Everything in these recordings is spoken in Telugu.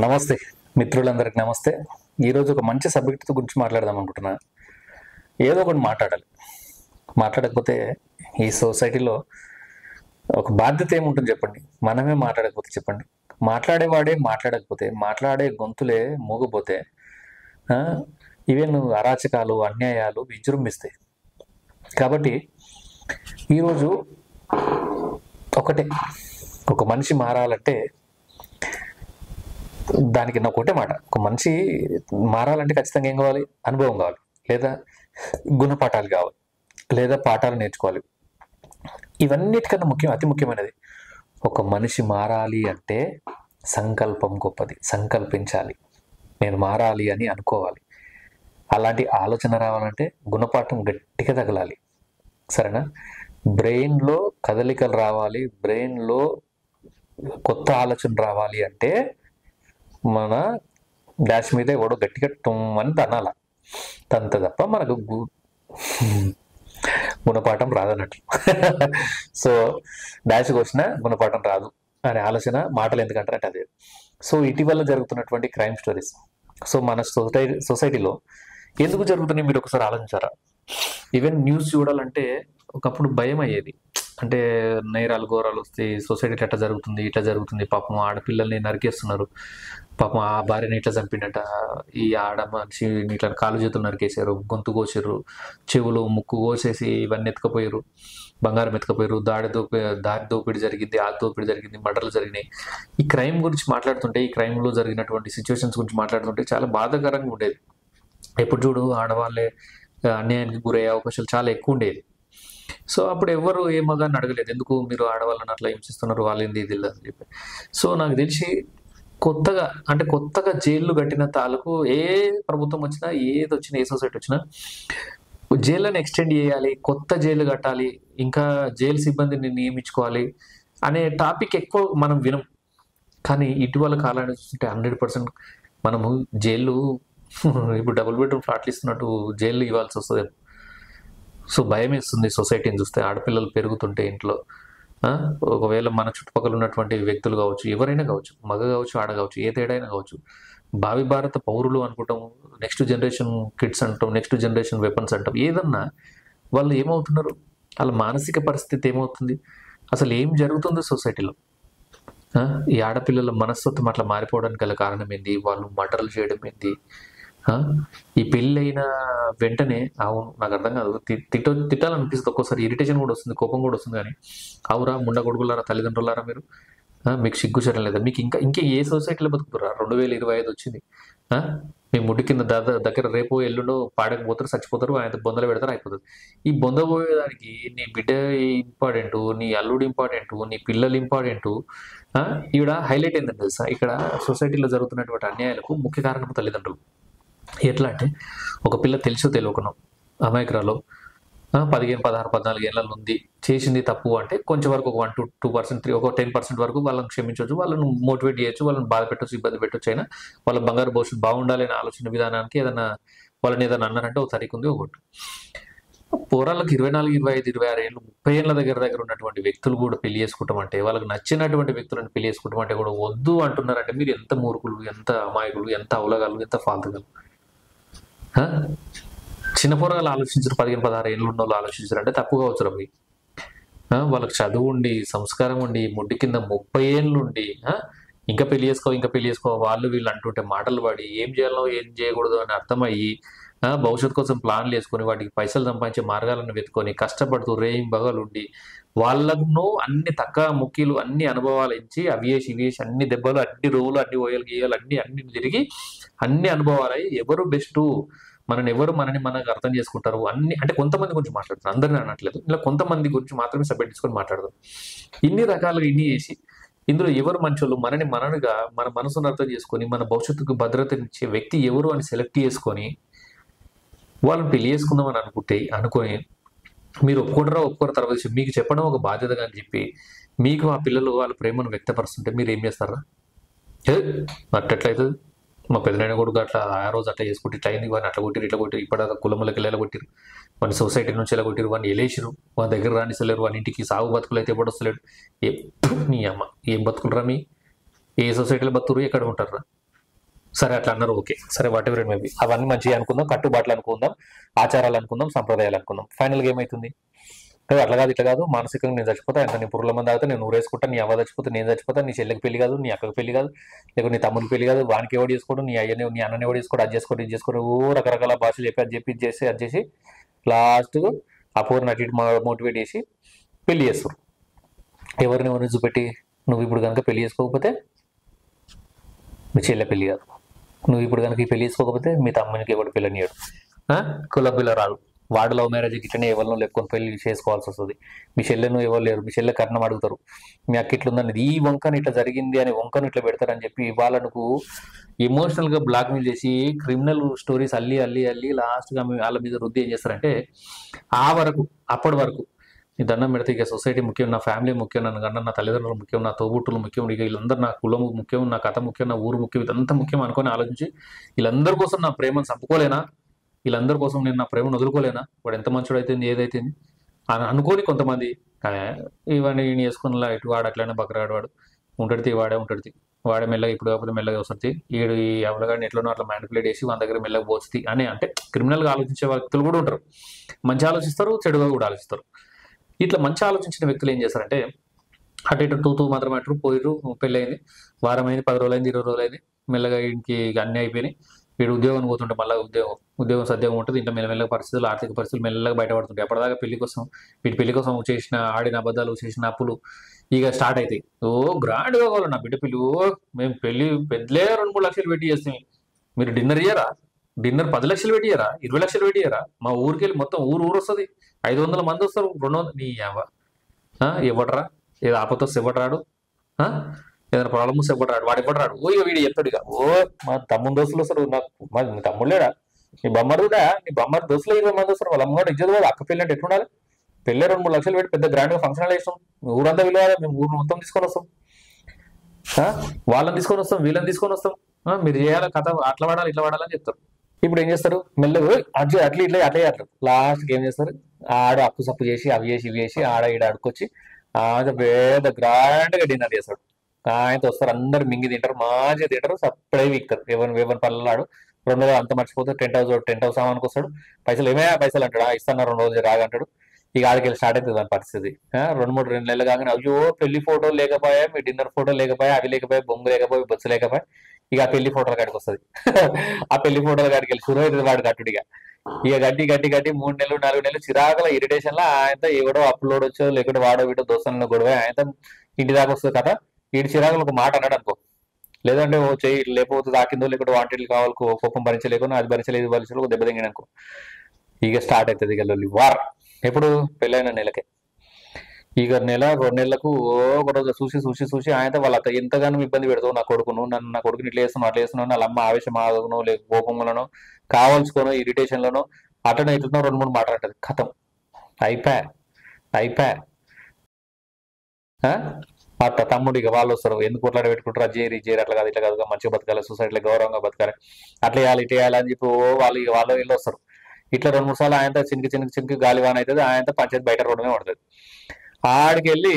నమస్తే మిత్రులందరికీ నమస్తే. ఈరోజు ఒక మంచి సబ్జెక్ట్ గురించి మాట్లాడదాం అనుకుంటున్నా. ఏదో ఒకటి మాట్లాడాలి. మాట్లాడకపోతే ఈ సొసైటీలో ఒక బాధ్యత ఏముంటుంది చెప్పండి? మనమే మాట్లాడకపోతే చెప్పండి. మాట్లాడేవాడే మాట్లాడకపోతే, మాట్లాడే గొంతులే మూగపోతే ఈవెన్ అరాచకాలు, అన్యాయాలు విజృంభిస్తాయి. కాబట్టి ఈరోజు ఒకటే, ఒక మనిషి మారాలంటే దానికి నా ఒకటే మాట, ఒక మనిషి మారాలంటే ఖచ్చితంగా ఏం కావాలి? అనుభవం కావాలి, లేదా గుణపాఠాలు కావాలి, లేదా పాఠాలు నేర్చుకోవాలి. ఇవన్నిటికన్నా ముఖ్యం, అతి ముఖ్యమైనది, ఒక మనిషి మారాలి అంటే సంకల్పం గొప్పది. సంకల్పించాలి, నేను మారాలి అని అనుకోవాలి. అలాంటి ఆలోచన రావాలంటే గుణపాఠం గట్టిగా తగలాలి. సరేనా? బ్రెయిన్లో కదలికలు రావాలి, బ్రెయిన్లో కొత్త ఆలోచన రావాలి అంటే మన డాష్ మీద ఎవడో గట్టిగా టుమ్మని తనాల, తంత తప్ప మనకు గుణపాఠం రాదన్నట్లు. సో డాష్కి వచ్చిన గుణపాఠం రాదు అనే ఆలోచన మాటలు ఎందుకంటారు అంటే అదే. సో ఇటీవల జరుగుతున్నటువంటి క్రైమ్ స్టోరీస్, సో మన సొసైటీలో ఎందుకు జరుగుతున్నాయి మీరు ఒకసారి ఆలోచించారా? ఈవెన్ న్యూస్ చూడాలంటే ఒకప్పుడు భయం అయ్యేది. అంటే నేరాలు ఘోరాలు వస్తాయి, సొసైటీలో ఎట్లా జరుగుతుంది, ఇట్లా జరుగుతుంది, పాపం ఆడపిల్లల్ని నరికేస్తున్నారు, పాపం ఆ భార్యని ఇట్లా చంపినట్ట, ఈ ఆడ మనిషి ఇట్లా కాలు చేతులు నరికేసారు, గొంతు కోసారు, చెవులు ముక్కు కోసేసి ఇవన్నీ ఎత్తుకపోయారు, బంగారం ఎత్తుకపోయారు, దారి దోపిడీ జరిగింది, ఆ దోపిడీ జరిగింది, మర్డర్లు జరిగినాయి. ఈ క్రైమ్ గురించి మాట్లాడుతుంటే, ఈ క్రైమ్లో జరిగినటువంటి సిచ్యువేషన్స్ గురించి మాట్లాడుతుంటే చాలా బాధాకరంగా ఉండేది. ఎప్పుడు చూడు ఆడవాళ్ళే అన్యాయానికి గురయ్యే అవకాశాలు చాలా ఎక్కువ ఉండేది. సో అప్పుడు ఎవరు ఏ మగాన్ని అడగలేదు, ఎందుకు మీరు ఆడవాళ్ళని అట్లా హింసిస్తున్నారు, వాళ్ళేంది ఇది అని చెప్పి. సో నాకు తెలిసి కొత్తగా జైళ్ళు కట్టిన తాలూకు ఏ ప్రభుత్వం వచ్చినా, ఏది వచ్చినా, ఏ సొసైటీ వచ్చినా జైళ్ళని ఎక్స్టెండ్ చేయాలి, కొత్త జైలు కట్టాలి, ఇంకా జైలు సిబ్బందిని నియమించుకోవాలి అనే టాపిక్ ఎక్కువ మనం వినం. కానీ ఇటీవల కాలాన్ని చూస్తుంటే 100% మనము జైళ్ళు ఇప్పుడు డబుల్ బెడ్రూమ్ ఫ్లాట్లు ఇస్తున్నట్టు జైలు ఇవ్వాల్సి వస్తుంది. సో భయం వేస్తుంది సొసైటీని చూస్తే, ఆడపిల్లలు పెరుగుతుంటే ఇంట్లో. ఒకవేళ మన చుట్టుపక్కల ఉన్నటువంటి వ్యక్తులు కావచ్చు, ఎవరైనా కావచ్చు, మగ కావచ్చు, ఆడ కావచ్చు, ఏ తేడైనా కావచ్చు, భావి భారత పౌరులు అనుకుంటాము, నెక్స్ట్ జనరేషన్ కిడ్స్ అంటాం, నెక్స్ట్ జనరేషన్ వెపన్స్ అంటాం, ఏదన్నా వాళ్ళు ఏమవుతున్నారు, వాళ్ళ మానసిక పరిస్థితి ఏమవుతుంది, అసలు ఏం జరుగుతుంది సొసైటీలో? ఈ ఆడపిల్లల మనస్తత్వం అట్లా మారిపోవడానికి గల కారణం ఏంది? వాళ్ళు మర్డర్లు చేయడం ఏంది? ఈ పెళ్ళి అయిన వెంటనే, అవును నాకు అర్థం కాదు, తిట్టాలనిపిస్తుంది ఒక్కోసారి, ఇరిటేషన్ కూడా వస్తుంది, కోపం కూడా వస్తుంది. కానీ అవురా ముండ కొడుకులారా, తల్లిదండ్రులారా, మీరు మీకు సిగ్గుచరం లేదా? మీకు ఇంకా ఏ సొసైటీలో బతుకుతురా? 2025 వచ్చింది. మీ ముడ్డి కింద దగ్గర రేపు ఎల్లుండో పాడకపోతారు, చచ్చిపోతారు, ఆయన బొందలు పెడతారు, అయిపోతుంది. ఈ బొంద పోయేదానికి నీ బిడ్డ ఇంపార్టెంట్, నీ అల్లుడు ఇంపార్టెంట్, నీ పిల్లలు ఇంపార్టెంట్. ఈవిడ హైలైట్ ఏంటంటే తెలుసా, ఇక్కడ సొసైటీలో జరుగుతున్నటువంటి అన్యాయాలకు ముఖ్య కారణం తల్లిదండ్రులు. ఎట్లా అంటే, ఒక పిల్ల తెలుసో తెలియకనో అమాయకురాలు 15, 16, 14 ఏళ్ళ ఉంది, చేసింది తప్పు అంటే కొంచెం వరకు ఒక 1-2%, ఒక 10% వరకు వాళ్ళని క్షమించవచ్చు, వాళ్ళని మోటివేట్ చేయొచ్చు, వాళ్ళని బాధ పెట్టచ్చు, ఇబ్బంది పెట్టచ్చు. అయినా వాళ్ళ బంగారు భవిష్యత్తు బాగుండాలి అనే ఆలోచన విధానానికి వాళ్ళని ఏదైనా అన్నారంటే ఒక తరిగి ఉంది. ఒకటి పోరాళ్ళకి 24, 25, 26 ఏళ్ళు, 30 ఏళ్ళ దగ్గర ఉన్నటువంటి వ్యక్తులు కూడా పెళ్లి చేసుకుంటాం అంటే, వాళ్ళకి నచ్చినటువంటి వ్యక్తులను పెళ్లి చేసుకుంటాం అంటే కూడా వద్దు అంటున్నారంటే మీరు ఎంత మూర్ఖులు, ఎంత అమాయకులు, ఎంత అవలగాలు, ఎంత ఫాల్తుగాలు. చిన్న పోరాలు ఆలోచించారు, 15, 16 ఏళ్ళు ఉన్న వాళ్ళు ఆలోచించారు అంటే తప్పుగా అవసరం. వాళ్ళకి చదువు ఉండి, సంస్కారం ఉండి, ముడ్డి కింద 30 ఏళ్ళు ఉండి ఇంకా పెళ్లి చేసుకో వాళ్ళు వీళ్ళు అంటుంటే మాటలు పడి ఏం చేయాలో ఏం చేయకూడదు అని అర్థమయ్యి, భవిష్యత్తు కోసం ప్లాన్లు వేసుకొని, వాటికి పైసలు సంపాదించే మార్గాలను వెతుకొని, కష్టపడుతూ రేయిం బగలు ఉండి, వాళ్ళను అన్ని తక్క ముక్కీలు, అన్ని అనుభవాలు ఇచ్చి, అవి వేసి అన్ని దెబ్బలు, అన్ని రోలు, అన్ని ఓయలు గీయలు, అన్ని తిరిగి అన్ని అనుభవాలై ఎవరు బెస్ట్, మనని మనకు అర్థం చేసుకుంటారు అన్ని అంటే కొంతమంది గురించి మాట్లాడుతారు, అందరిని అనట్లేదు, ఇలా కొంతమంది గురించి మాత్రమే సబ్జెక్ట్ తీసుకొని మాట్లాడదాం. ఇన్ని రకాలుగా ఇన్ని చేసి ఇందులో ఎవరు మంచోళ్ళు, మననుగా మన మనసును అర్థం చేసుకొని, మన భవిష్యత్తుకు భద్రతనిచ్చే వ్యక్తి ఎవరు అని సెలెక్ట్ చేసుకొని వాళ్ళని పెళ్లి చేసుకుందామని అనుకొని మీరు ఒప్పుకోరు తర్వాత మీకు చెప్పడం ఒక బాధ్యతగా అని చెప్పి, మీకు ఆ పిల్లలు వాళ్ళ ప్రేమను వ్యక్తపరుస్తుంటే మీరు ఏం చేస్తారా? అట్టెట్లయితుంది? మా పెద్దనైనా కొడుకు అట్లా ఆ రోజు అట్లా చేసుకుంటే ఇట్లా అయింది, వాడిని అట్లా కొట్టిరు, ఇట్లా కొట్టిరు, ఇప్పుడు కులములకి ఎలా కొట్టిరు, వాడిని సొసైటీ నుంచి ఎలా కొట్టిరు, వాడిని ఎలేసిరు, వాని దగ్గర రానిస్తలేరు, వాని ఇంటికి సాగు బతుకులు అయితే ఎప్పుడు వస్తలేడు. మీ అమ్మ ఏం బతుకులరా? మీ ఏ సొసైటీలో బతుకురు, ఎక్కడ ఉంటారా? సరే అట్లా అన్నారు, ఓకే సరే వాట్ ఎవర్ మేబీ, అవన్నీ మంచిగా అనుకుందాం, కట్టుబాట్లు అనుకుందాం, ఆచారాలు అనుకుందాం, సంప్రదాయాలు అనుకుందాం. ఫైనల్గా ఏమవుతుంది? అట్లా కాదు ఇట్లా కాదు, మానసికంగా నేను చచ్చిపోతా, అంటే నీ పురుగుల మంది తాగితే నేను ఊరేసుకుంటా, నీ అవ్వ చచ్చిపోతే నేను చచ్చిపోతా, నీ చెల్లెకి పెళ్లి కాదు, నీ అక్కకి పెళ్లి కాదు, లేకపోతే నీ తమ్ముడికి పెళ్లి కాదు, వానికి ఎవడు చేసుకోడు, నీ అయ్యని నీ అన్నని ఎవడు చేసుకోడు, అది చేసుకోడు ఇది చేసుకోడు, ఓ రకరకాల భాషలు చెప్పి అది చెప్పి ఇది చేసి అది చేసి లాస్ట్ ఆ పూర్ణ అటు మోటివేట్ చేసి పెళ్లి చేస్తారు. ఎవరిని చూపెట్టి, నువ్వు ఇప్పుడు కనుక పెళ్లి చేసుకోకపోతే మీ చెల్లె పెళ్లి కాదు, నువ్వు ఇప్పుడు కనుక ఈ పెళ్లి చేసుకోకపోతే మీ తమ్మునికి ఎవడు పిల్లనియాడు, కుల పిల్ల రాదు, వాడు లవ్ మ్యారేజ్ ఇట్లనే ఎవరినో లేపుకొని పెళ్లి చేసుకోవాల్సి వస్తుంది, మీ చెల్లెను ఎవరు లేరు, మీ చెల్లె కట్నం అడుగుతారు, మీ అక్క ఇట్లుందని ఈ వంకను ఇట్లా జరిగింది అని వంకను ఇట్లా పెడతారని చెప్పి వాళ్ళకు ఎమోషనల్ గా బ్లాక్మెయిల్ చేసి క్రిమినల్ స్టోరీస్ అల్లి అల్లి అల్లి లాస్ట్ గా వాళ్ళ మీద రుద్ది ఏం చేస్తారంటే ఆ వరకు అప్పటి వరకు ఈ దండం పెడితే ఇక సొసైటీ ముఖ్యం, నా ఫ్యామిలీ ముఖ్యం, నన్ను కన్నా నా తల్లిదండ్రులు ముఖ్యం, నా తోబుట్టులు ముఖ్యం, ఇక వీళ్ళందరూ నా కులం ముఖ్యం, నా కథ ముఖ్యం, నా ఊరు ముఖ్యం, ఇదంతా ముఖ్యం అనుకొని ఆలోచించి వీళ్ళందరి కోసం నా ప్రేమను చంపుకోలేనా, వీళ్ళందరి కోసం నేను నా ప్రేమను వదులుకోలేనా, వాడు ఎంత మంచోడు అయితే ఏదైతే అని అనుకోని కొంతమంది ఇవన్నీ చేసుకున్నలా ఇటు వాడు అట్లనే బకరాడు వాడు ఉంటాడితే వాడే మెల్లగా ఇప్పుడు కాకపోతే మెల్లగా వస్తుంది, ఈడు ఈ అవలగాడిని ఎట్లనో అట్లా మ్యానిపులేట్ చేసి వాళ్ళ దగ్గర మెల్లగా పోతుంది అని, అంటే క్రిమినల్గా ఆలోచించే వ్యక్తులు కూడా ఉంటారు, మంచి ఆలోచిస్తారు, చెడుగా కూడా ఆలోచిస్తారు. ఇట్లా మంచి ఆలోచించిన వ్యక్తులు ఏం చేస్తారంటే అటు ఇటు తూ మాత్రం అటు పోయిరు, పెళ్ళి అయింది, వారం అయింది, 10 రోజులు అయింది, 20 రోజులు అయింది, మెల్లగా ఇంటికి అన్నీ అయిపోయినాయి, వీడు ఉద్యోగం పోతుంటే మళ్ళీ ఉద్యోగం సద్యోగం ఉంటుంది, ఇంట్లో మెల్లమెల్లగా పరిస్థితులు ఆర్థిక పరిస్థితులు మెల్లగా బయటపడుతుంటాయి. అప్పటిదాకా వీటి పెళ్లి కోసం చేసిన ఆడిన అబద్ధాలు చేసిన అప్పులు ఇక స్టార్ట్ అవుతాయి. ఓ గ్రాండ్గా కావాలి నా బిడ్డ పెళ్ళి, ఓ మేము పెళ్లి పెద్దలే 2-3 లక్షలు పెట్టి చేస్తాం, మీరు డిన్నర్ ఇయ్యరా, డిన్నర్ 10 లక్షలు పెట్టియరా, 20 లక్షలు పెట్టియరా, మా ఊరికి వెళ్ళి మొత్తం ఊరు వస్తుంది, 500 మంది వస్తారు, 200 నీ ఇవ్వడరా, ఏదో ఆపతో ఇవ్వడరాడు, ఏదైనా ప్రాబ్లమ్స్ ఇవ్వడరాడు, వాడు ఇవ్వడరాడు, ఓ ఇక వీడు చెప్తాడు ఇక, ఓ మా తమ్ముడు దోస్తులు వస్తారు, నాకు మీ తమ్ముళ్ళేడా, నీ బొమ్మరుడా, నీ బొమ్మరు దోస్తులు 20 మంది వస్తారు, వాళ్ళ అమ్మగారు ఇజ్జత కూడా, అక్క పెళ్ళి అంటే ఎట్లుండాలి, పెళ్ళి 2-3 లక్షలు పెట్టి పెద్ద గ్రాండ్గా ఫంక్షన్ ఇస్తాం, ఊరంతా విలువాలి, మేము ఊరు మొత్తం తీసుకొని వస్తాం, వాళ్ళని తీసుకొని వస్తాం, వీళ్ళని తీసుకొని వస్తాం, మీరు చేయాలి కథ అట్లా వాడాలి ఇట్లా వాడాలని చెప్తారు. ఇప్పుడు ఏం చేస్తారు, మెల్లగా అట్లా ఇట్లా అట్లా చేస్తారు, లాస్ట్కి ఏం చేస్తారు, ఆడ అప్పు సప్పు చేసి అవి చేసి ఇవి చేసి ఆడ ఈడ అడుకొచ్చి పెద్ద గ్రాండ్గా డిన్నర్ చేస్తాడు, ఆయనతో వస్తారు, అందరు మింగి తింటారు, మంచిగా తింటారు, సప్పుడే వీక్తారు, ఎవరి పల్లెలాడు 2 రోజులు అంత మర్చిపోతారు, టెంట్ హౌస్ సామానికి వస్తాడు, పైసలు ఏమే పైసలు అంటాడు, ఇస్తాను 2 రోజులు రాగంటాడు, ఇక ఆడికెళ్ళి స్టార్ట్ అవుతుంది దాని పరిస్థితి. 2 నెలలు కాగానే అయ్యో పెళ్లి ఫోటో లేకపోయా, మీ డిన్నర్ ఫోటో లేకపోయా, అవి లేకపోయా, బొంగు లేకపోయి బొచ్చు లేకపోయా, ఇక ఆ పెళ్లి ఫోటోల కాడికి వస్తుంది. ఆ పెళ్లి ఫోటోల కాడికి వెళ్ళి షురు అవుతుంది వాడు కట్టుడిగా, ఇక గట్టి 3 నెలలు 4 నెలలు చిరాకుల ఇరిటేషన్ లో ఆయనతో ఎవడో అప్లోడ్ వచ్చో లేకుంటే వాడో వీడో దోస్తులను గొడవ ఆయనతో ఇంటి దాకా వస్తుంది కదా, వీడి చిరాకులు ఒక మాట అన్నాడు అనుకో, లేదంటే ఓ చెయ్యి లేకపోతే తాకిందో లేకుంటే వాంటిల్ కావాలి, కోపం భరించలేకుండా అది భరించలేదు భరించలేదు దెబ్బ తింగిన అనుకో, ఇక స్టార్ట్ అవుతుంది ఇక వార్. ఎప్పుడు పెళ్ళైన నెలకే, ఇక 1-2 నెలలకు ఒక రోజు చూసి ఆయన వాళ్ళ ఎంతగానో ఇబ్బంది పెడతావు నా కొడుకును, నా కొడుకుని ఇట్లా చేస్తున్నావు అట్లా చేస్తున్నావు, వాళ్ళ అమ్మ ఆవేశం ఆగనో లేక కోపంలోనో కావాల్సుకోనో ఇరిటేషన్లోనో అటనో ఇట్లనో 2-3 మాట్లాడుతుంది, కథం అయిపోయా. అట్లా తమ్ముడు ఇక వాళ్ళు వస్తారు, ఎందుకు కొట్లాడ పెట్టుకుంటారు, జేరి అట్లా కాదు ఇట్లా కాదు, మంచిగా బతకాలి, సొసైటీలో గౌరవంగా బతకాలి, అట్లా చేయాలి ఇట్లా చేయాలి అని చెప్పి వాళ్ళు వీళ్ళు వస్తారు. ఇట్లా 2-3 సార్లు ఆయనతో చినికి గాలివాన అవుతుంది, ఆయనతో పంచాయతీ బయట రోడ్డునే పడుతుంది, ఆడికి వెళ్ళి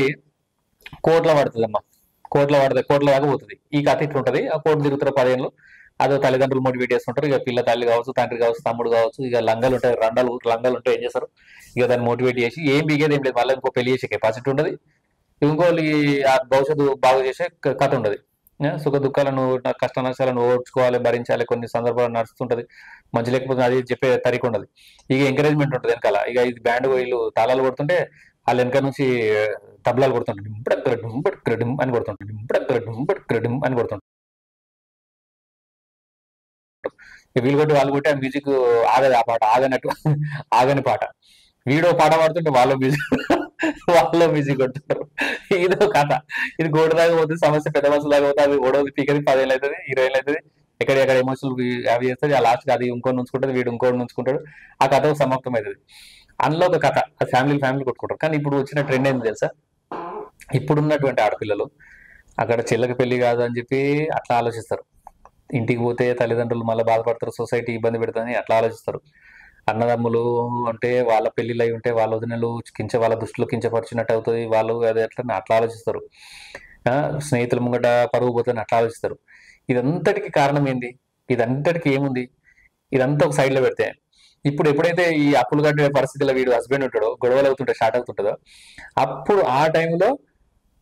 కోట్ల పడుతుంది అమ్మ, కోట్ల దాకా పోతుంది. ఈ కథ ఇట్లుంటది, ఆ కోట్లు తిరుగుతారు 10 ఏళ్ళు, అదో తల్లిదండ్రులు మోటివేట్ చేస్తుంటారు, ఇక పిల్ల తల్లి కావచ్చు, తండ్రి కావచ్చు, తమ్ముడు కావచ్చు, ఇక లంగలు ఉంటాయి, లంగలు ఉంటాయి, ఏం చేస్తారు ఇక దాన్ని మోటివేట్ చేసి ఏం బిగేది ఏం లేదు, మళ్ళీ ఇంకో పెళ్లి చేసే కెపాసిటీ ఉండదు, ఇంకోళ్ళు ఆ భవిష్యత్తు బాగు చేసే కథ ఉండదు, సుఖ దుఃఖాలను కష్ట నష్టాలను ఓర్చుకోవాలి, భరించాలి, కొన్ని సందర్భాలు నడుస్తుంటది, మంచి లేకపోతే అది చెప్పే తరిక ఉండదు, ఇక ఎంకరేజ్మెంట్ ఉంటుంది వెనకాల, ఇక ఇది బ్యాండ్ వీళ్ళు తాళాలు కొడుతుంటే వాళ్ళు వెనక నుంచి తబలాలు కొడుతుంటారు, డింపడక్కడం అని కొడుతుంటారు, వీళ్ళు కొట్టి వాళ్ళు కొట్టి ఆ మ్యూజిక్ ఆగదు, ఆ పాట ఆగని పాట, వీడో పాట పాడుతుంటే వాళ్ళ మ్యూజిక్ కొడుతుంటారు, ఇదో కథ, ఇది గోడ దాకా పోతుంది, సమస్య పెద్ద మనుషులు దాకా పోతుంది, అది ఓడోది పీకది 10 ఏళ్ళు అవుతుంది, 20 ఏళ్ళు అవుతుంది, ఎక్కడ ఎమోషనల్ అవి చేస్తుంది, ఆ లాస్ట్ అది ఇంకొని ఉంచుకుంటుంది, వీడు ఇంకోటి ఉంచుకుంటాడు, ఆ కథ సమాప్తం అవుతుంది. అందులో ఒక కథ, ఆ ఫ్యామిలీ కొట్టుకుంటారు. కానీ ఇప్పుడు వచ్చిన ట్రెండ్ ఏంటి తెలుసా, ఇప్పుడున్నటువంటి ఆడపిల్లలు అక్కడ చెల్లకి పెళ్లి కాదు అని చెప్పి అట్లా ఆలోచిస్తారు, ఇంటికి పోతే తల్లిదండ్రులు మళ్ళీ బాధపడతారు, సొసైటీ ఇబ్బంది పెడుతుందని అట్లా ఆలోచిస్తారు, అన్నదమ్ములు అంటే వాళ్ళ పెళ్లిళ్ళు అయి ఉంటే వాళ్ళ వదినలు వాళ్ళ దృష్టిలో కించపరిచినట్టు అవుతుంది, వాళ్ళు అదే అట్లా ఆలోచిస్తారు, స్నేహితుల ముంగట పరుగు పోతుందని అట్లా ఆలోచిస్తారు. ఇదంతటికి కారణం ఏంది, ఇదంతటికి ఏముంది, ఇదంతా ఒక సైడ్ లో పెడితే ఇప్పుడు ఎప్పుడైతే ఈ అప్పులు కట్టే పరిస్థితిలో వీడు హస్బెండ్ ఉంటాడో, గొడవలు అవుతుంటే స్టార్ట్ అవుతుంటుందో, అప్పుడు ఆ టైంలో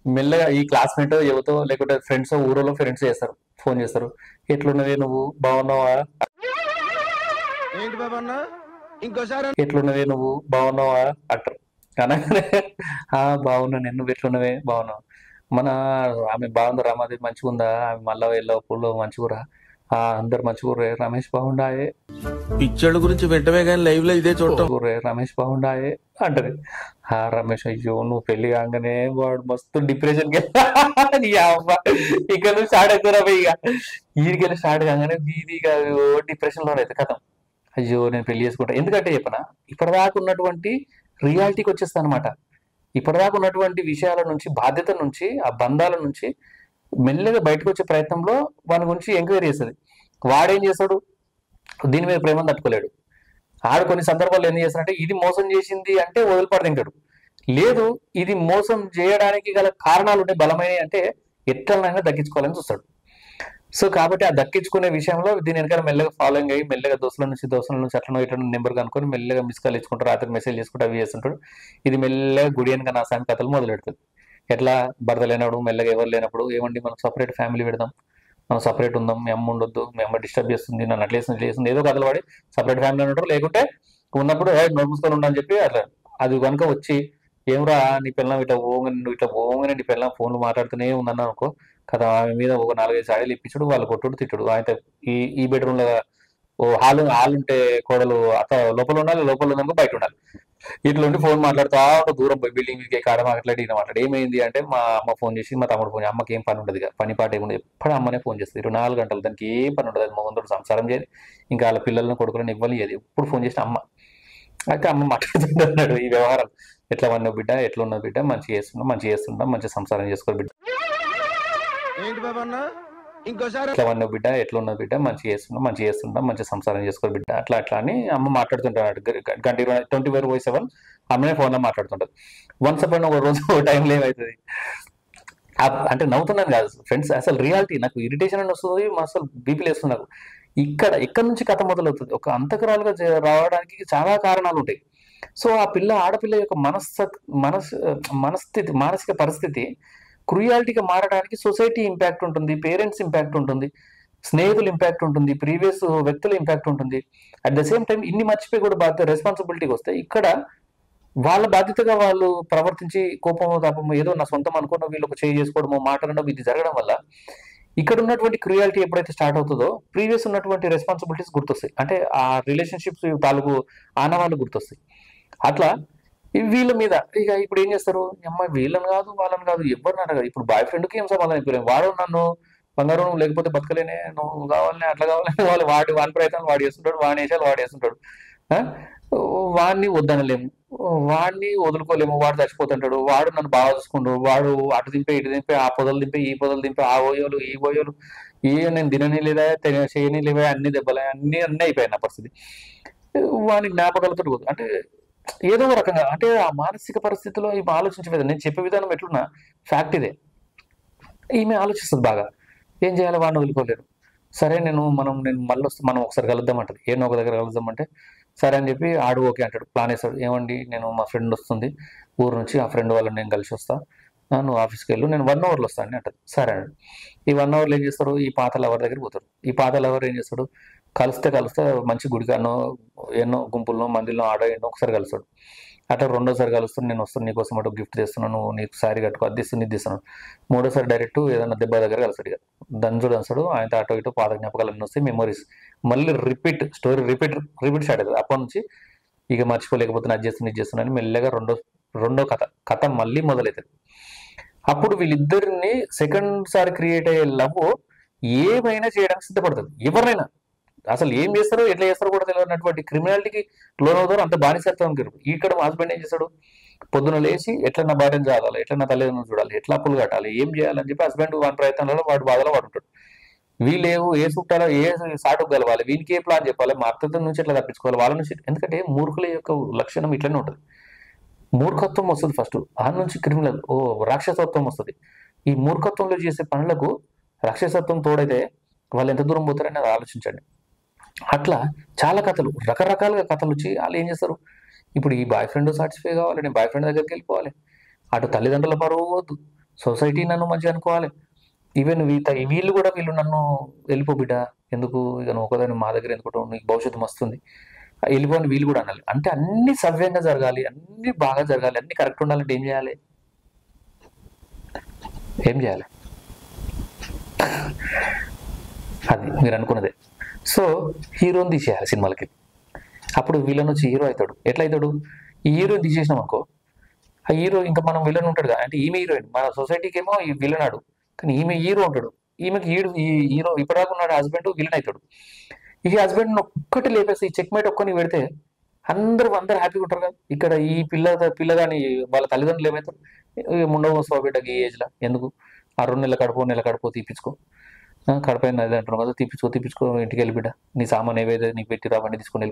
మెల్లగా ఈ క్లాస్మేట్ యువతో లేకుంటే ఫ్రెండ్స్ ఊరిలో ఫ్రెండ్స్ చేస్తారు, ఫోన్ చేస్తారు, ఎట్లున్నవే నువ్వు బాగున్నావా, ఏంటి బాబా అన్న ఇంకోసారి ఎట్లున్నవే నువ్వు బాగున్నావా అంటారు. అనగానే బాగున్నా, నేను నువ్వు ఎట్లున్నవే బాగున్నావు, మన ఆమె బాగుందా రామాదేవి మంచిగా ఉందా, ఆమె మళ్ళా వెళ్ళవు పుల్లో మంచిగురా, అందరు మంచిగుర్రే, రమేష్ బాగుండాయే, పిక్చర్ల గురించి వెంటనే కానీ లైవ్ లో ఇదే చూడటం. ఊరే రమేష్ బాగుండాయే అంటది. రమేష్ అయ్యో నువ్వు పెళ్లి కాగానే వాడు మస్తు డిప్రెషన్ కి ఇక్కడ నుంచి స్టార్ట్ అవుతారా ఇక, ఈడికెళ్ళి స్టార్ట్ కాగానే వీధిగా డిప్రెషన్ లో అయితే కథ. అయ్యో నేను పెళ్లి చేసుకుంటా, ఎందుకంటే చెప్పనా, ఇప్పటిదాకా ఉన్నటువంటి రియాలిటీకి వచ్చేస్తా అనమాట. ఇప్పటిదాకా ఉన్నటువంటి విషయాల నుంచి, బాధ్యత నుంచి, ఆ బంధాల నుంచి మెల్లగా బయటకు వచ్చే ప్రయత్నంలో వాని గురించి ఎంక్వైరీ చేస్తుంది. వాడేం చేస్తాడు, దీని మీద ప్రేమను తట్టుకోలేడు. ఆడు కొన్ని సందర్భాల్లో ఏం చేస్తాడంటే, ఇది మోసం చేసింది అంటే వదిలిపడదింటాడు, లేదు ఇది మోసం చేయడానికి గల కారణాలు ఉంటే బలమైనవి అంటే ఎట్లనైనా దక్కించుకోవాలని చూస్తాడు. సో కాబట్టి ఆ దక్కించుకునే విషయంలో దీని వెనకాల మెల్లగా ఫాలోయింగ్ అయ్యి మెల్లగా దోస్తుల నుంచి అట్లనో ఇట్లా నెంబర్ కనుక్కొని మెల్లగా మిస్ కాల్ ఇచ్చుకుంటారు, రాత్రి మెసేజ్ చేసుకుంటూ అవి చేస్తుంటాడు. ఇది మెల్లగా గుడి వెనక నా సామి కథలు మొదలు పెడుతుంది. ఎట్లా భర్త లేనప్పుడు మెల్లగా ఎవరు లేనప్పుడు, ఏమండి మనం సపరేట్ ఫ్యామిలీ పెడదాం, మనం సపరేట్ ఉందాం, మీ అమ్మ ఉండొద్దు, మీ అమ్మ డిస్టర్బ్ చేస్తుంది, నన్ను అట్లేస్తుంది ఏదో కథలు పడి సపరేట్ ఫ్యామిలీ ఉంటారు. లేకుంటే ఉన్నప్పుడు నోట్ మూసుకొని ఉండని చెప్పి అట్లా అది కనుక వచ్చి, ఏమరా నీ పిల్లం ఇట్లా పోగానే, నువ్వు ఇట్లా పోగానే నీ పిల్లం ఫోన్లు మాట్లాడుతూనే ఉందన్నా అనుకో, కదా ఆమె మీద ఒక 4-5 సాడీలు ఇప్పించుడు, వాళ్ళు కొట్టుడు తిట్టుడు. ఆయన ఈ బెడ్రూమ్ లో ఓ హాల్ ఉంటే కోడలు అత్త లోపల ఉండాలి, లోపల ఉందనుకో బయట ఉండాలి. ఇట్లా ఉండి ఫోన్ మాట్లాడుతూ దూరం పోయి బిల్డింగ్ కాడ మాట్లాడి ఈయన మాట్లాడి, ఏమైంది అంటే మా అమ్మ ఫోన్ చేసి, మా తమ్ముడు ఫోన్ చేసి, అమ్మకి ఏం పని ఉండదు, పని పాట ఏముండదు, ఎప్పుడు అమ్మనే ఫోన్ చేస్తుంది 24 గంటలు, దానికి ఏం పని ఉండదు, అది మొగంతో సంసారం చేయదు, ఇంకా వాళ్ళ పిల్లలను కొడుకులను ఇవ్వలేదు, ఎప్పుడు ఫోన్ చేసిన అమ్మ. అయితే అమ్మ మాట్లాడుతున్నాడు ఈ వ్యవహారం, ఎట్లా ఉన్నావు బిడ్డ, ఎట్లా ఉన్నది బిడ్డ, మంచి చేస్తున్నాం, మంచి సంసారం చేసుకో బిడ్డ, ఏంటి బాబా అన్న ఇంకోసారి ఎట్లా ఉన్నావు బిడ్డ, ఎట్లా ఉన్నది బిడ్డ, మంచి చేస్తున్నాం, మంచి సంసారం చేసుకో బిడ్డ, అట్లా అని అమ్మ మాట్లాడుతుంటాడు. గంట 24/7 అమ్మనే ఫోన్ లో మాట్లాడుతుంటది. వన్స్ అప్పుడు ఒక రోజు ఒక టైంలో ఏమవుతుంది, అంటే నవ్వుతున్నాను కాదు ఫ్రెండ్స్, అసలు రియాలిటీ నాకు ఇరిటేషన్ అని వస్తుంది, అసలు బీపీలు వేస్తుంది నాకు. ఇక్కడ నుంచి కథ మొదలవుతుంది. ఒక అంతకురాలుగా రావడానికి చాలా కారణాలు ఉంటాయి. సో ఆ ఆడపిల్ల యొక్క మనస్థితి, మానసిక పరిస్థితి క్రూయాలిటీగా మారడానికి సొసైటీ ఇంపాక్ట్ ఉంటుంది, పేరెంట్స్ ఇంపాక్ట్ ఉంటుంది, స్నేహితులు ఇంపాక్ట్ ఉంటుంది, ప్రీవియస్ వ్యక్తుల ఇంపాక్ట్ ఉంటుంది. అట్ ద సేమ్ టైం ఇన్ని మర్చిపోయి కూడా బాధ్యత, రెస్పాన్సిబిలిటీకి వస్తే ఇక్కడ వాళ్ళ బాధ్యతగా వాళ్ళు ప్రవర్తించి కోపమో తాపమో ఏదో నా సొంతం అనుకున్న వీళ్ళకి చేసుకోవడమో మాట్లాడడం ఇది జరగడం వల్ల ఇక్కడ ఉన్నటువంటి క్రియాలిటీ ఎప్పుడైతే స్టార్ట్ అవుతుందో ప్రీవియస్ ఉన్నటువంటి రెస్పాన్సిబిలిటీస్ గుర్తొస్తాయి, అంటే ఆ రిలేషన్షిప్స్ తాలూకు ఆనవాళ్ళు గుర్తొస్తాయి. అట్లా వీళ్ళ మీద ఇక ఇప్పుడు ఏం చేస్తారు, అమ్మాయి వీళ్ళని కాదు వాళ్ళని కాదు ఎవరిని అడగదు. ఇప్పుడు బాయ్ ఫ్రెండ్కి ఏం సమాధానం చెప్పలేము, వాడు నన్ను బంగారం నువ్వు లేకపోతే బతకలేనే, నువ్వు కావాలని అట్లా కావాలని వాడి ప్రయత్నం వాడు చేస్తుంటాడు, వాడి వేషాలు వాడు వేస్తుంటాడు. వాడిని వద్దనలేము, వాడిని వదులుకోలేము, వాడు చచ్చిపోతుంటాడు, వాడు నన్ను బాగా చూసుకుంటాడు, వాడు అటు దింపే ఇటు దింపే, ఆ పొదలు దింపే ఈ పొదలు దింపే, ఆ ఓయోలు ఈ ఓయోలు, నేను తినని లేదా చేయని లేవా, అన్ని దెబ్బలే, అన్ని అయిపోయాయి నా పరిస్థితి. వాని జ్ఞాపకాలతో అంటే ఏదో ఒక రకంగా, అంటే ఆ మానసిక పరిస్థితిలో ఈమె ఆలోచించే విధానం, నేను చెప్పే విధానం ఎట్లున్నా ఫ్యాక్ట్ ఇదే, ఈమె ఆలోచిస్తుంది బాగా, ఏం చేయాలి, వాడిని వదులుకోలేరు. సరే నేను మళ్ళీ వస్తే మనం ఒకసారి కలుద్దాం అంటది, ఏదో ఒక దగ్గర కలుద్దాం అంటే సరే అని చెప్పి ఆడు ఓకే అంటాడు, ప్లాన్ వేస్తాడు. ఏమండి నేను మా ఫ్రెండ్ వస్తుంది ఊరు నుంచి, ఆ ఫ్రెండ్ వాళ్ళని నేను కలిసి వస్తా, నువ్వు ఆఫీస్కి వెళ్ళు, నేను 1 అవర్లో వస్తాను అంటది. సరే అండి. ఈ 1 అవర్లో ఏం చేస్తారు, ఈ పాత లవర్ దగ్గరికి పోతారు. ఈ పాత లవర్ ఏం చేస్తాడు, కలిస్తే మంచి గుడిగానో ఎన్నో గుంపుల్లో మందిలో ఎన్నో ఒకసారి కలుస్తాడు. అట్లా రెండోసారి కలుస్తాను, నేను వస్తాను నీకోసం అటు గిఫ్ట్ తెస్తున్నాను, నీకు శారీ కట్టుకో, అది ఇస్తున్నాను. మూడోసారి డైరెక్ట్ ఏదైనా దెబ్బ దగ్గర కలుస్తాడు, ఇక దంచుడు ఆయన అటో ఇటో పాత జ్ఞాపకాలు అన్నీ వస్తాయి, మెమరీస్ మళ్ళీ స్టోరీ రిపీట్ స్టార్ట్ అవుతుంది. అప్పటి నుంచి ఇక మర్చిపోలేకపోతే అది చేస్తున్నాను మెల్లగా రెండో కథ మళ్ళీ మొదలవుతుంది. అప్పుడు వీళ్ళిద్దరిని సెకండ్ సారి క్రియేట్ అయ్యే లవ్ ఏమైనా చేయడానికి సిద్ధపడుతుంది. ఎవరైనా అసలు ఏం చేస్తారో ఎట్లా చేస్తారో కూడా తెలియనటువంటి క్రిమినాలిటీకి లోన్ అవుతారు, అంత బానిసత్వం. ఇక్కడ హస్బెండ్ ఏం చేస్తాడు, పొద్దున లేచి ఎట్లా నా భార్యను చాలాలి, ఎట్లా నా తల్లిదండ్రులు చూడాలి, ఎట్లా అప్పులు కట్టాలి, ఏం చేయాలని చెప్పి హస్బెండ్ వాడి ప్రయత్నంలో వాడు బాధలో వాడు ఉంటాడు. వీళ్ళేమో ఏ చుట్టాలో ఏ సాటుకు కలవాలి, వీనికి ఏ ప్లాన్ చెప్పాలి, మా అత్తతో నుంచి ఎట్లా తప్పించుకోవాలి వాళ్ళ నుంచి. ఎందుకంటే మూర్ఖుల యొక్క లక్షణం ఇట్లనే ఉంటుంది, మూర్ఖత్వం వస్తుంది ఫస్ట్, ఆ నుంచి క్రిమినల్ రాక్షసత్వం వస్తుంది. ఈ మూర్ఖత్వంలో చేసే పనులకు రాక్షసత్వం తోడైతే వాళ్ళు ఎంత దూరం పోతారని అది ఆలోచించండి. అట్లా చాలా కథలు, రకరకాలుగా కథలు వచ్చి వాళ్ళు ఏం చేస్తారు, ఇప్పుడు ఈ బాయ్ ఫ్రెండ్ సాటిస్ఫై కావాలి, నేను బాయ్ ఫ్రెండ్ దగ్గరికి వెళ్ళిపోవాలి, అటు తల్లిదండ్రుల పరువు పోవద్దు, సొసైటీ నన్ను మంచిగా అనుకోవాలి, ఈవెన్ వీళ్ళు కూడా వీళ్ళు నన్ను వెళ్ళిపో బిడ్డ, ఎందుకు ఇక నువ్వు ఒకదాన్ని మా దగ్గర ఎందుకుంటావు, నీకు భవిష్యత్తు మస్తుంది, వెళ్ళిపోని వీళ్ళు కూడా అనాలి. అంటే అన్ని సవ్యంగా జరగాలి, అన్ని బాగా జరగాలి, అన్ని కరెక్ట్ ఉండాలంటే ఏం చేయాలి, ఏం చేయాలి? అది మీరు అనుకున్నదే. సో హీరోని తీసేయాలి సినిమాలకి, అప్పుడు విలన్ వచ్చి హీరో అవుతాడు. ఎట్లా అవుతాడు, ఈ హీరోని తీసేసినాం అనుకో, ఆ హీరో ఇంకా మనం విలన్ ఉంటాడు కదా, అంటే ఈమె హీరోయిన్, మన సొసైటీకి ఏమో ఈ విలన్ ఆడు, కానీ ఈమె హీరో ఉంటాడు, ఈమెకి ఈ హీరో ఇప్పటిదాకా ఉన్నాడు హస్బెండ్ విలన్ అవుతాడు. ఈ హస్బెండ్ ఒక్కటి లేపేసి ఈ చెక్ మేట్ ఒక్కని పెడితే అందరూ హ్యాపీగా ఉంటారు కదా. ఇక్కడ ఈ పిల్లగాని వాళ్ళ తల్లిదండ్రులు ఏమవుతారు, ముండవ వస్తావు బిడ్డకి ఈ ఏజ్లో, ఎందుకు ఆ 2 నెలల కడుపు తీపించుకో, కడపైన అది అంటున్నావు కదా, తీపించుకో ఇంటికి వెళ్ళి బిడ్డ, నీ సామాన్ ఏవైతే నీకు పెట్టి అవన్నీ తీసుకొని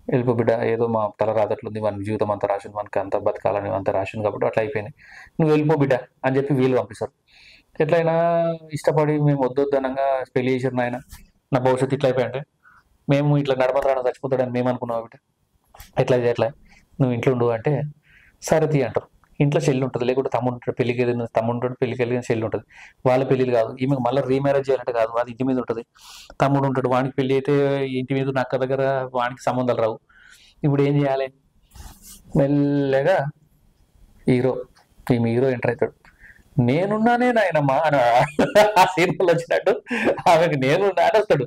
వెళ్ళిపో బిడ్డ, ఏదో మా తల రాదట్లుంది, మన జీవితం అంతా రాసింది, మనకి అంత బతకాలని అంత రాసింది కాబట్టి అట్లా అయిపోయింది, నువ్వు వెళ్ళిపో బిడ్డ అని చెప్పి వీళ్ళు పంపిస్తారు. ఎట్లయినా ఇష్టపడి మేము వద్దొద్దనంగా పెళ్లి చేసిన ఆయన, నా భవిష్యత్తు ఇట్లా అయిపోయింటే, మేము ఇట్లా నడమతరాన చచ్చిపోతాడని మేము అనుకున్నాం బిడ్డ, ఎట్లా నువ్వు ఇంట్లో ఉండు అంటే సరే తీ అంటారు. ఇంట్లో చెల్లి ఉంటుంది, లేకుంటే తమ్ముడు ఉంటాడు, పెళ్లికి వెళ్ళిన తమ్ముడు ఉంటాడు, పెళ్లికి వెళ్ళిన చెల్లి ఉంటుంది, వాళ్ళ పెళ్లిలు కాదు, ఈమెకు మళ్ళీ రీమ్యారేజ్ చేయాలంటే కాదు, అది ఇంటి మీద ఉంటుంది. తమ్ముడు ఉంటాడు, వానికి పెళ్లి అయితే ఇంటి మీద ఉన్న అక్క దగ్గర వానికి సంబంధాలు రావు. ఇప్పుడు ఏం చేయాలి, మెల్లగా ఈమె హీరో ఎంటర్ అవుతాడు, నేనున్నానే నాయనమ్మా అని ఆ సినిమాలో వచ్చినట్టు ఆమెకు నేనున్నానే వస్తాడు,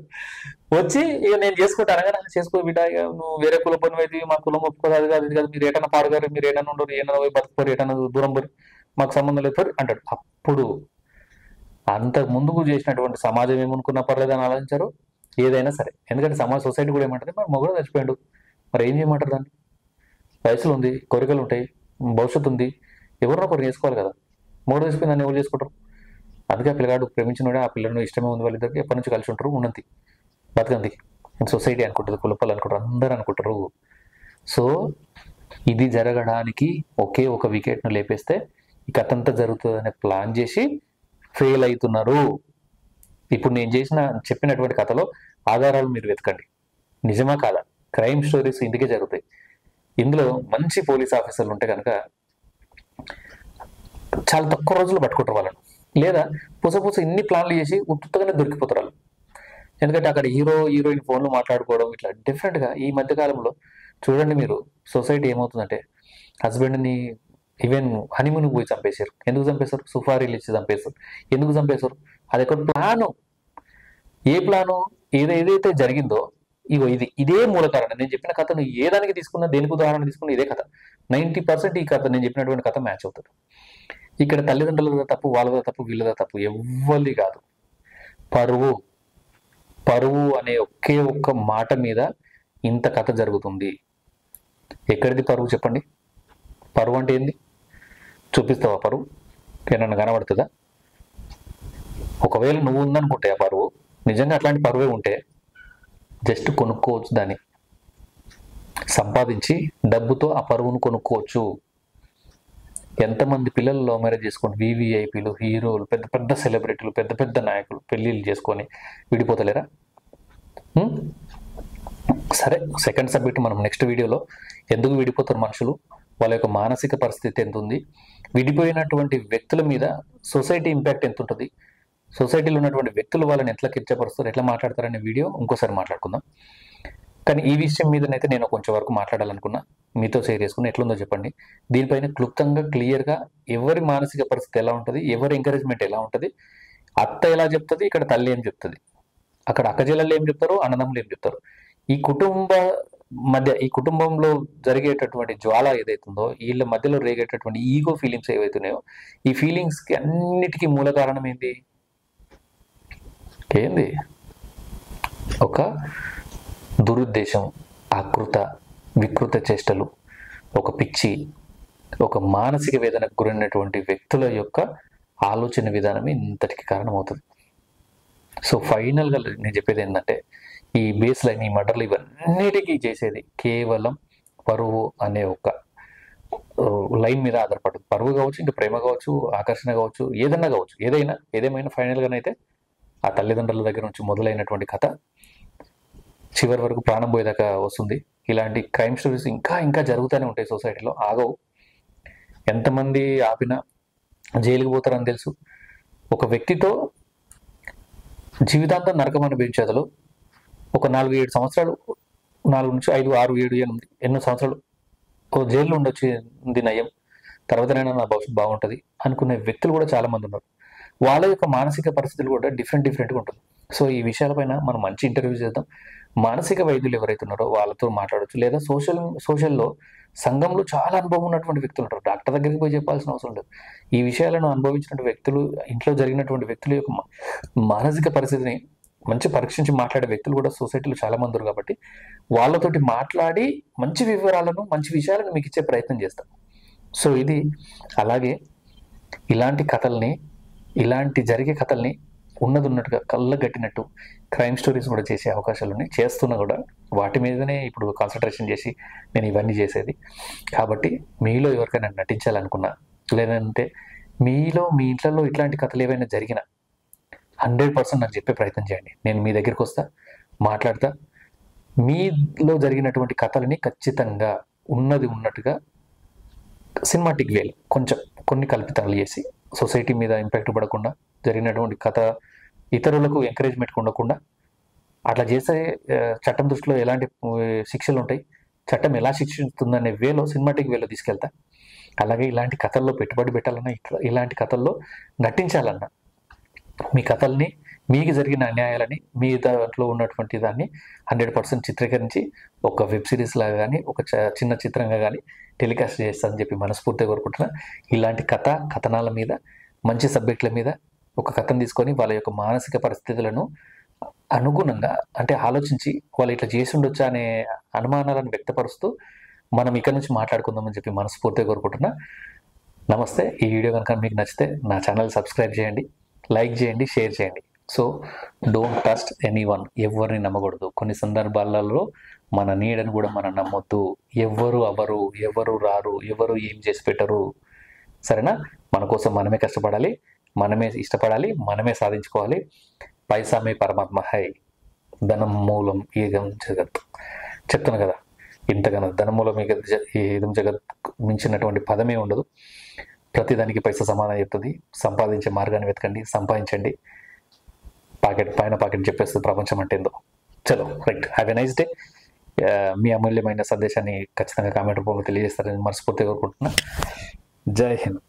వచ్చి ఇక నేను చేసుకుంటాను అనగా, చేసుకో బిడ్డ, ఇక నువ్వు వేరే కుల పని అయితే మా కులం ఒప్పుకోదు, అది కాదు ఇది కాదు, మీరు ఏటన్నా పాడుగారు, మీరు ఏటన్నా ఉండరు, ఏటన్నా పోయి బతుకుపోరు, ఏటన్నా దూరం పోరు, మాకు సంబంధం లేదు అంటాడు. అప్పుడు అంతకు ముందుకు చేసినటువంటి సమాజం ఏమనుకున్నా పర్లేదని ఆలోచించారు, ఏదైనా సరే. ఎందుకంటే సొసైటీ కూడా ఏమంటుంది, మరి మగడు చచ్చిపోయాడు, మరి ఏం చేయమంటారు, దాన్ని వయసులో ఉంది, కోరికలు ఉంటాయి, భవిష్యత్తు ఉంది, ఎవరినో ఒకరు చేసుకోవాలి కదా, మూడో చచ్చిపోయింది దాన్ని ఎవరు చేసుకుంటారు. అందుకే ఆ పిల్లగాడు ప్రేమించినోడే, ఆ పిల్లలను ఇష్టమే ఉంది, వాళ్ళిద్దరికి ఎప్పటి నుంచి కలిసి ఉంటారు, ఉన్నంతి బతకంది, సొసైటీ అనుకుంటుంది, కులపలు అనుకుంటారు, అందరూ అనుకుంటారు. సో ఇది జరగడానికి ఒకే ఒక వికెట్ను లేపేస్తే ఈ కథ అంతా జరుగుతుందనే ప్లాన్ చేసి ఫెయిల్ అవుతున్నారు. ఇప్పుడు నేను చెప్పినటువంటి కథలో ఆధారాలు మీరు వెతకండి, నిజమా కాదా, క్రైమ్ స్టోరీస్ ఇందుకే జరుగుతాయి. ఇందులో మంచి పోలీస్ ఆఫీసర్లు ఉంటే కనుక చాలా తక్కువ రోజులు పట్టుకుంటారు వాళ్ళను, లేదా పూస ఇన్ని ప్లాన్లు చేసి ఉత్తుగానే దొరికిపోతారు వాళ్ళు. ఎందుకంటే అక్కడ హీరోయిన్ ఫోన్లు మాట్లాడుకోవడం ఇట్లా డిఫరెంట్గా. ఈ మధ్య కాలంలో చూడండి మీరు, సొసైటీ ఏమవుతుందంటే హస్బెండ్ని ఈవెన్ హనీమూన్ పోయి చంపేశారు. ఎందుకు చంపేశారు, సుఫారీలు ఇచ్చి చంపేశారు. ఎందుకు చంపేశారు, అది ఒక ప్లాను. ఏ ప్లాను, ఏదైతే జరిగిందో ఇదే మూల కారణం. నేను చెప్పిన కథను ఏ దానికి తీసుకున్నా, దేనికి ఉదాహరణ తీసుకున్నా ఇదే కథ. 90% ఈ కథ, నేను చెప్పినటువంటి కథ మ్యాచ్ అవుతుంది. ఇక్కడ తల్లిదండ్రులదా తప్పు, వాళ్ళదా తప్పు, వీళ్ళదా తప్పు, ఎవ్వరిది కాదు. పరువు అనే ఒకే ఒక్క మాట మీద ఇంత కథ జరుగుతుంది. ఎక్కడిది పరువు చెప్పండి, పరువు అంటే ఏంది, చూపిస్తావా పరువు, ఏమన్నా కనబడుతుందా? ఒకవేళ నువ్వు ఉందనుకుంటే ఆ పరువు నిజంగా అట్లాంటి పరువే ఉంటే జస్ట్ కొనుక్కోవచ్చు, దాన్ని సంపాదించి డబ్బుతో ఆ పరువును కొనుక్కోవచ్చు. ఎంతమంది పిల్లలు లవ్ మ్యారేజ్ చేసుకొని వివిఐపీలు, హీరోలు, పెద్ద పెద్ద సెలబ్రిటీలు, పెద్ద పెద్ద నాయకులు పెళ్ళిళ్ళు చేసుకొని విడిపోతలేరా? సరే, సెకండ్ సబ్జెక్ట్ మనం నెక్స్ట్ వీడియోలో ఎందుకు విడిపోతారు మనుషులు, వాళ్ళ యొక్క మానసిక పరిస్థితి ఎంత ఉంది, విడిపోయినటువంటి వ్యక్తుల మీద సొసైటీ ఇంపాక్ట్ ఎంత ఉంటుంది, సొసైటీలో ఉన్నటువంటి వ్యక్తులు వాళ్ళని ఎట్లా కిర్చపరుస్తారు, ఎట్లా మాట్లాడతారనే వీడియో ఇంకోసారి మాట్లాడుకుందాం. కానీ ఈ విషయం మీదనైతే నేను కొంచెం వరకు మాట్లాడాలనుకున్నా, మీతో షేర్ చేసుకుని ఎట్లుందో చెప్పండి. దీనిపైన క్లుప్తంగా క్లియర్గా ఎవరి మానసిక పరిస్థితి ఎలా ఉంటుంది, ఎవరి ఎంకరేజ్మెంట్ ఎలా ఉంటుంది, అత్త ఎలా చెప్తుంది, ఇక్కడ తల్లి ఏం చెప్తుంది, అక్కడ అక్కజెల్లెళ్ళు ఏం చెప్తారు, అన్నదమ్ములు ఏం చెప్తారు, ఈ కుటుంబంలో జరిగేటటువంటి జ్వాల ఏదైతుందో, వీళ్ళ మధ్యలో రేగేటటువంటి ఈగో ఫీలింగ్స్ ఏవైతున్నాయో, ఈ ఫీలింగ్స్కి అన్నిటికీ మూల కారణం ఏంది, ఒక దురుద్దేశం, వికృత చేష్టలు, ఒక పిచ్చి, ఒక మానసిక వేదనకు గురైనటువంటి వ్యక్తుల యొక్క ఆలోచన విధానమే ఇంతటికి కారణమవుతుంది. సో ఫైనల్గా నేను చెప్పేది ఏంటంటే, ఈ బేస్ లైన్, ఈ మర్డర్లు ఇవన్నిటికీ చేసేది కేవలం పరువు అనే ఒక లైన్ మీద ఆధారపడుతుంది. పరువు కావచ్చు, ఇంకా ప్రేమ కావచ్చు, ఆకర్షణ కావచ్చు, ఏదైనా కావచ్చు, ఏదేమైనా ఫైనల్గానైతే ఆ తల్లిదండ్రుల దగ్గర నుంచి మొదలైనటువంటి కథ చివరి వరకు ప్రాణం పోయేదాకా వస్తుంది. ఇలాంటి క్రైమ్ స్టోరీస్ ఇంకా ఇంకా జరుగుతూనే ఉంటాయి సొసైటీలో, ఆగవు. ఎంతమంది ఆపినా జైలుకి పోతారని తెలుసు. ఒక వ్యక్తితో జీవితాంతం నరకం అనుభవించేదలు ఒక 4-7 సంవత్సరాలు, 4 నుంచి 5, 6, 7, 8 ఎన్నో సంవత్సరాలు జైల్లో ఉండొచ్చింది నయం, తర్వాతనైనా నా భవిష్యత్తు బాగుంటుంది అనుకునే వ్యక్తులు కూడా చాలా మంది ఉన్నారు. వాళ్ళ యొక్క మానసిక పరిస్థితులు కూడా డిఫరెంట్గా ఉంటుంది. సో ఈ విషయాలపైన మనం మంచి ఇంటర్వ్యూ చేద్దాం. మానసిక వైద్యులు ఎవరైతే ఉన్నారో వాళ్ళతో మాట్లాడవచ్చు, లేదా సోషల్లో సంఘంలో చాలా అనుభవం ఉన్నటువంటి వ్యక్తులు ఉంటారు. డాక్టర్ దగ్గరికి పోయి చెప్పాల్సిన అవసరం లేదు. ఈ విషయాలను అనుభవించినటువంటి వ్యక్తులు, ఇంట్లో జరిగినటువంటి వ్యక్తుల యొక్క మానసిక పరిస్థితిని మంచి పరీక్షించి మాట్లాడే వ్యక్తులు కూడా సొసైటీలో చాలా మంది ఉన్నారు. కాబట్టి వాళ్ళతోటి మాట్లాడి మంచి వివరాలను, మంచి విషయాలను మీకు ఇచ్చే ప్రయత్నం చేస్తాం. సో ఇది అలాగే ఇలాంటి కథల్ని, ఇలాంటి జరిగే కథల్ని ఉన్నట్టుగా కళ్ళగట్టినట్టు క్రైమ్ స్టోరీస్ కూడా చేసే అవకాశాలు ఉన్నాయి. చేస్తున్నా కూడా వాటి మీదనే ఇప్పుడు కాన్సన్ట్రేషన్ చేసి నేను ఇవన్నీ చేసేది. కాబట్టి మీలో ఎవరికైనా నటించాలనుకున్నా, లేదంటే మీలో మీ ఇంట్లో ఇట్లాంటి కథలు ఏవైనా జరిగినా 100% నాకు చెప్పే ప్రయత్నం చేయండి. నేను మీ దగ్గరికి వస్తా, మాట్లాడతా. మీలో జరిగినటువంటి కథలని ఖచ్చితంగా ఉన్నట్టుగా సినిమాటిక్ వేలు కొంచెం కొన్ని కల్పితాలు చేసి సొసైటీ మీద ఇంపాక్ట్ పడకుండా, జరిగినటువంటి కథ ఇతరులకు ఎంకరేజ్మెంట్ ఉండకుండా అట్లా చేస్తే చట్టం దృష్టిలో ఎలాంటి శిక్షలు ఉంటాయి, చట్టం ఎలా శిక్షిస్తుందనే వేలో, సినిమాటిక్ వేలో తీసుకెళ్తా. అలాగే ఇలాంటి కథల్లో పెట్టుబడి పెట్టాలన్నా, ఇలాంటి కథల్లో నటించాలన్నా, మీ కథల్ని, మీకు జరిగిన అన్యాయాలని, మీ దాంట్లో ఉన్నటువంటి దాన్ని 100% చిత్రీకరించి ఒక వెబ్ సిరీస్ లాగా కానీ, ఒక చిన్న చిత్రంగా కానీ టెలికాస్ట్ చేస్తానని చెప్పి మనస్ఫూర్తిగా కోరుకుంటున్నా. ఇలాంటి కథనాల మీద, మంచి సబ్జెక్టుల మీద ఒక కథను తీసుకొని వాళ్ళ యొక్క మానసిక పరిస్థితులను అనుగుణంగా, అంటే ఆలోచించి వాళ్ళు ఇట్లా చేసి ఉండొచ్చా అనే అనుమానాలను వ్యక్తపరుస్తూ మనం ఇక్కడ నుంచి మాట్లాడుకుందామని చెప్పి మనస్ఫూర్తిగా కోరుకుంటున్నా. నమస్తే. ఈ వీడియో కనుక మీకు నచ్చితే నా ఛానల్ సబ్స్క్రైబ్ చేయండి, లైక్ చేయండి, షేర్ చేయండి. So don't trust anyone. ఎవరిని నమ్మకూడదు. కొన్ని సందర్భాలలో మన నీడని కూడా మనం నమ్మొద్దు. ఎవరు అవరు, ఎవరు రారు, ఎవరు ఏం చేసి పెట్టరు. సరేనా? మన కోసం మనమే కష్టపడాలి, మనమే ఇష్టపడాలి, మనమే సాధించుకోవాలి. పైసామే పరమాత్మ హై, ధనం మూలం ఏదం జగత్. చెప్తున్నా కదా, ఇంతగానో ధనం మూలం ఏదం జగత్ మించినటువంటి పదమే ఉండదు. ప్రతిదానికి పైసా సమాధానం చెప్తుంది. సంపాదించే మార్గాన్ని వెతకండి, సంపాదించండి. పైన పాకెట్ చెప్పేస్తుంది ప్రపంచం అంటే ఏందో. చలో, right. Have a nice day. మీ అమూల్యమైన సందేశాన్ని ఖచ్చితంగా కామెంట్ రూపంలో తెలియజేస్తారని మనస్ఫూర్తిగా కోరుకుంటున్నా. జై హింద్.